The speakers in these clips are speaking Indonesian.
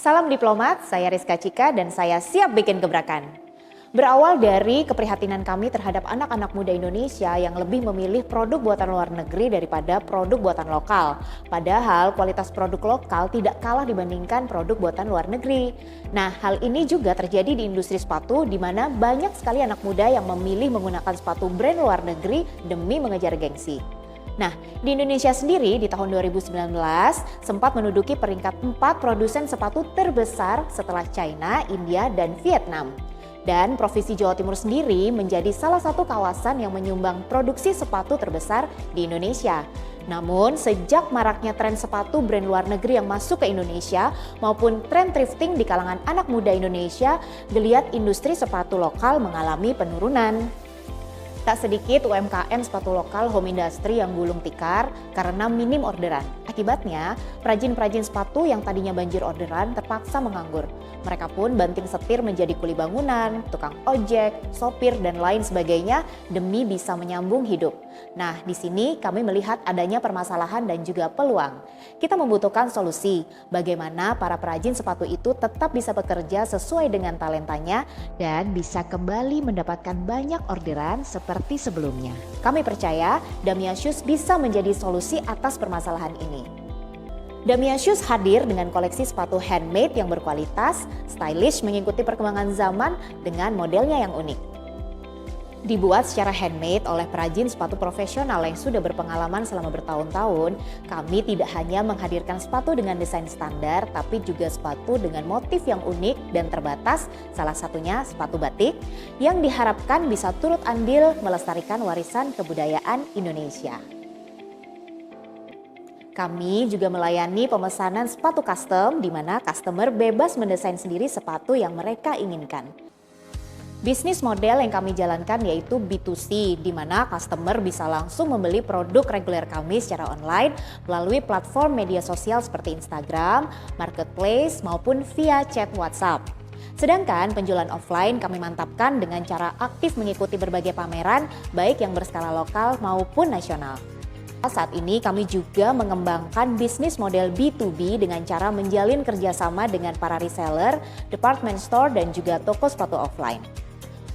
Salam diplomat, saya Rizka Cika dan saya siap bikin gebrakan. Berawal dari keprihatinan kami terhadap anak-anak muda Indonesia yang lebih memilih produk buatan luar negeri daripada produk buatan lokal. Padahal kualitas produk lokal tidak kalah dibandingkan produk buatan luar negeri. Nah, hal ini juga terjadi di industri sepatu di mana banyak sekali anak muda yang memilih menggunakan sepatu brand luar negeri demi mengejar gengsi. Nah, di Indonesia sendiri di tahun 2019 sempat menduduki peringkat 4 produsen sepatu terbesar setelah China, India, dan Vietnam. Dan Provinsi Jawa Timur sendiri menjadi salah satu kawasan yang menyumbang produksi sepatu terbesar di Indonesia. Namun, sejak maraknya tren sepatu brand luar negeri yang masuk ke Indonesia maupun tren thrifting di kalangan anak muda Indonesia, geliat industri sepatu lokal mengalami penurunan. Tak sedikit UMKM sepatu lokal home industry yang gulung tikar karena minim orderan. Akibatnya, perajin-perajin sepatu yang tadinya banjir orderan terpaksa menganggur. Mereka pun banting setir menjadi kuli bangunan, tukang ojek, sopir, dan lain sebagainya demi bisa menyambung hidup. Nah, di sini kami melihat adanya permasalahan dan juga peluang. Kita membutuhkan solusi bagaimana para perajin sepatu itu tetap bisa bekerja sesuai dengan talentanya dan bisa kembali mendapatkan banyak orderan seperti sebelumnya. Kami percaya Damia Shoes bisa menjadi solusi atas permasalahan ini. Damia Shoes hadir dengan koleksi sepatu handmade yang berkualitas, stylish mengikuti perkembangan zaman dengan modelnya yang unik. Dibuat secara handmade oleh perajin sepatu profesional yang sudah berpengalaman selama bertahun-tahun, kami tidak hanya menghadirkan sepatu dengan desain standar, tapi juga sepatu dengan motif yang unik dan terbatas, salah satunya sepatu batik, yang diharapkan bisa turut andil melestarikan warisan kebudayaan Indonesia. Kami juga melayani pemesanan sepatu custom di mana customer bebas mendesain sendiri sepatu yang mereka inginkan. Bisnis model yang kami jalankan yaitu B2C, di mana customer bisa langsung membeli produk reguler kami secara online melalui platform media sosial seperti Instagram, Marketplace, maupun via chat WhatsApp. Sedangkan penjualan offline kami mantapkan dengan cara aktif mengikuti berbagai pameran, baik yang berskala lokal maupun nasional. Saat ini kami juga mengembangkan bisnis model B2B dengan cara menjalin kerjasama dengan para reseller, department store, dan juga toko sepatu offline.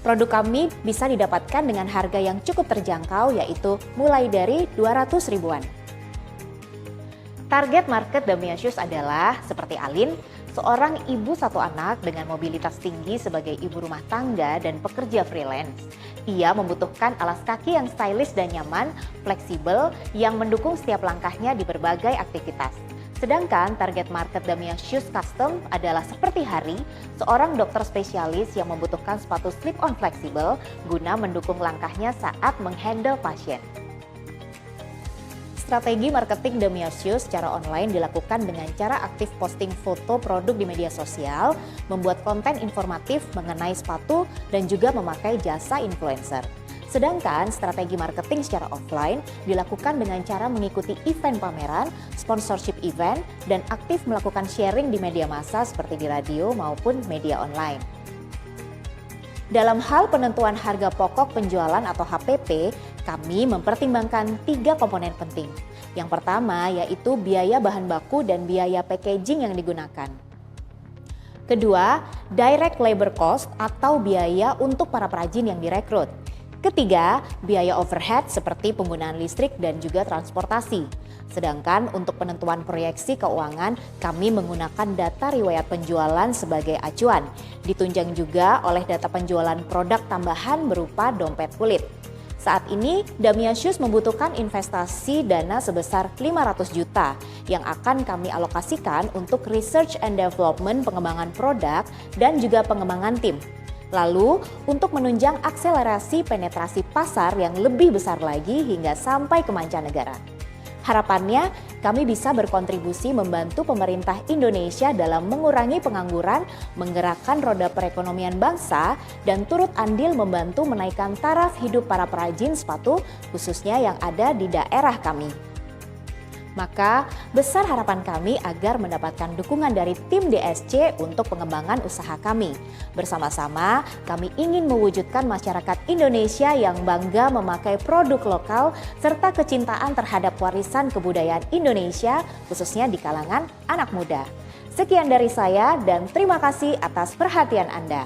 Produk kami bisa didapatkan dengan harga yang cukup terjangkau yaitu mulai dari 200 ribuan. Target market Damia Shoes adalah seperti Alin, seorang ibu satu anak dengan mobilitas tinggi sebagai ibu rumah tangga dan pekerja freelance. Ia membutuhkan alas kaki yang stylish dan nyaman, fleksibel, yang mendukung setiap langkahnya di berbagai aktivitas. Sedangkan target market Damia Shoes Custom adalah seperti Hari, seorang dokter spesialis yang membutuhkan sepatu slip-on fleksibel guna mendukung langkahnya saat menghandle pasien. Strategi marketing Damia Shoes secara online dilakukan dengan cara aktif posting foto produk di media sosial, membuat konten informatif mengenai sepatu, dan juga memakai jasa influencer. Sedangkan strategi marketing secara offline dilakukan dengan cara mengikuti event pameran, sponsorship event, dan aktif melakukan sharing di media massa seperti di radio maupun media online. Dalam hal penentuan harga pokok penjualan atau HPP, kami mempertimbangkan 3 komponen penting. Yang pertama yaitu biaya bahan baku dan biaya packaging yang digunakan. Kedua, direct labor cost atau biaya untuk para perajin yang direkrut. Ketiga, biaya overhead seperti penggunaan listrik dan juga transportasi. Sedangkan untuk penentuan proyeksi keuangan, kami menggunakan data riwayat penjualan sebagai acuan. Ditunjang juga oleh data penjualan produk tambahan berupa dompet kulit. Saat ini, Damia Shoes membutuhkan investasi dana sebesar 500 juta yang akan kami alokasikan untuk research and development pengembangan produk dan juga pengembangan tim. Lalu, untuk menunjang akselerasi penetrasi pasar yang lebih besar lagi hingga sampai ke mancanegara. Harapannya, kami bisa berkontribusi membantu pemerintah Indonesia dalam mengurangi pengangguran, menggerakkan roda perekonomian bangsa, dan turut andil membantu menaikkan taraf hidup para perajin sepatu, khususnya yang ada di daerah kami. Maka besar harapan kami agar mendapatkan dukungan dari tim DSC untuk pengembangan usaha kami. Bersama-sama kami ingin mewujudkan masyarakat Indonesia yang bangga memakai produk lokal serta kecintaan terhadap warisan kebudayaan Indonesia khususnya di kalangan anak muda. Sekian dari saya dan terima kasih atas perhatian Anda.